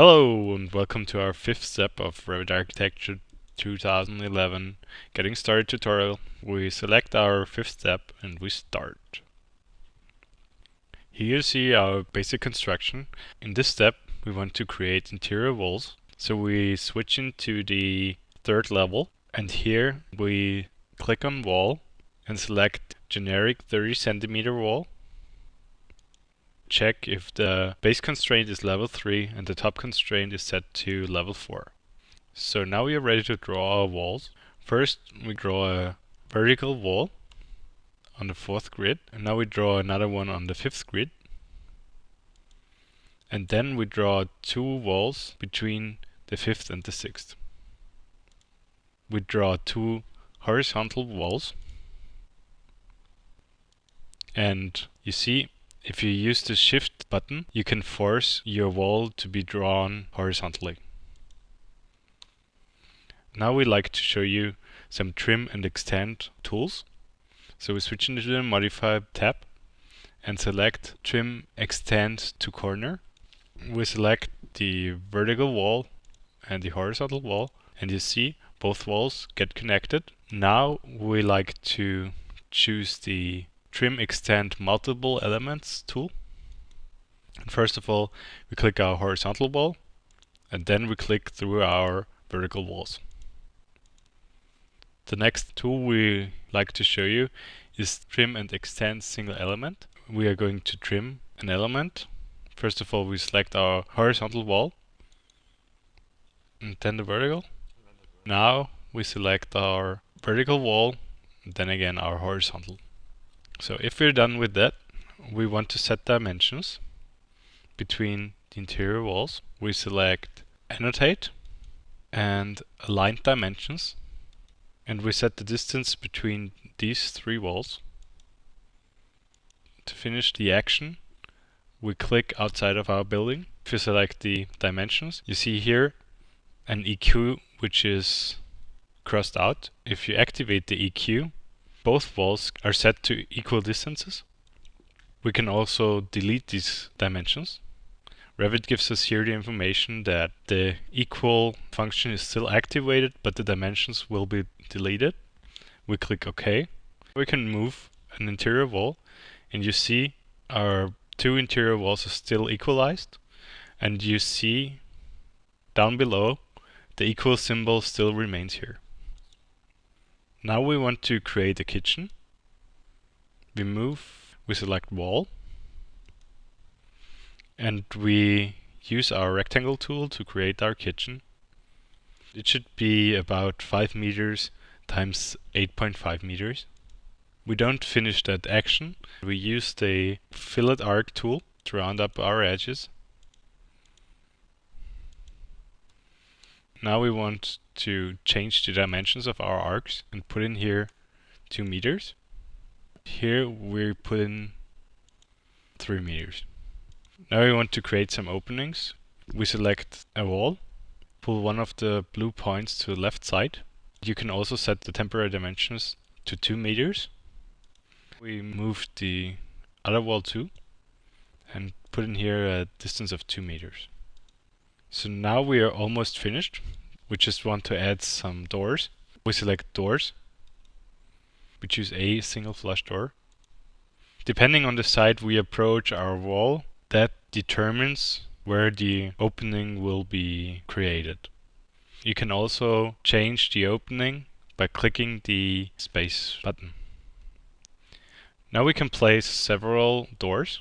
Hello and welcome to our fifth step of Revit Architecture 2011 Getting Started tutorial. We select our fifth step and we start. Here you see our basic construction. In this step we want to create interior walls. So we switch into the third level and here we click on wall and select generic 30 centimeter wall. Check if the base constraint is level 3 and the top constraint is set to level 4. So now we are ready to draw our walls. First we draw a vertical wall on the 4th grid, and now we draw another one on the 5th grid. And then we draw two walls between the 5th and the 6th. We draw two horizontal walls. And you see, if you use the shift button, you can force your wall to be drawn horizontally. Now we'd like to show you some trim and extend tools. So we switch into the Modify tab and select Trim Extend to Corner. We select the vertical wall and the horizontal wall, and you see both walls get connected. Now we like to choose the Trim Extend Multiple Elements tool. And first of all, we click our horizontal wall, and then we click through our vertical walls. The next tool we like to show you is Trim and Extend Single Element. We are going to trim an element. First of all, we select our horizontal wall, and then the vertical. Now we select our vertical wall, and then again our horizontal. So if we're done with that, we want to set dimensions between the interior walls. We select Annotate and Align Dimensions, and we set the distance between these three walls. To finish the action, we click outside of our building. If you select the dimensions, you see here an EQ which is crossed out. If you activate the EQ, both walls are set to equal distances. We can also delete these dimensions. Revit gives us here the information that the equal function is still activated, but the dimensions will be deleted. We click OK. We can move an interior wall, and you see our two interior walls are still equalized, and you see down below the equal symbol still remains here. Now we want to create a kitchen. We select wall, and we use our rectangle tool to create our kitchen. It should be about 5 meters times 8.5 meters. We don't finish that action. We use the fillet arc tool to round up our edges. Now we want to change the dimensions of our arcs and put in here 2 meters. Here we put in 3 meters. Now we want to create some openings. We select a wall, pull one of the blue points to the left side. You can also set the temporary dimensions to 2 meters. We move the other wall too and put in here a distance of 2 meters. So now we are almost finished. We just want to add some doors. We select doors. We choose a single flush door. Depending on the side we approach our wall, that determines where the opening will be created. You can also change the opening by clicking the space button. Now we can place several doors.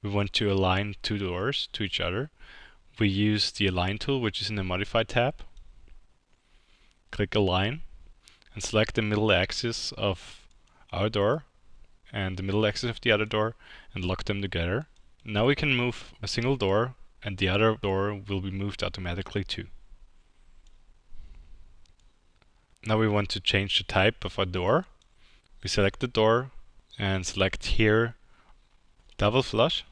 We want to align two doors to each other. We use the Align tool, which is in the Modify tab. Click Align and select the middle axis of our door and the middle axis of the other door and lock them together. Now we can move a single door, and the other door will be moved automatically too. Now we want to change the type of our door. We select the door and select here double flush.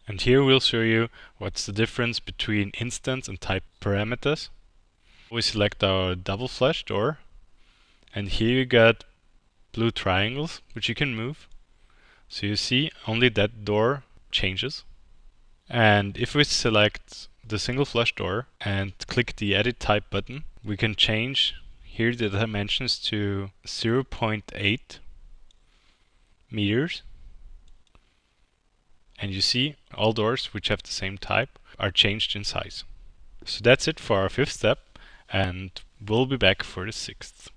And here we'll show you what's the difference between instance and type parameters. We select our double flush door, and here you got blue triangles which you can move. So you see only that door changes. And if we select the single flush door and click the edit type button, we can change here the dimensions to 0.8 meters. And you see all doors which have the same type are changed in size. So that's it for our 5th step, and we'll be back for the 6th.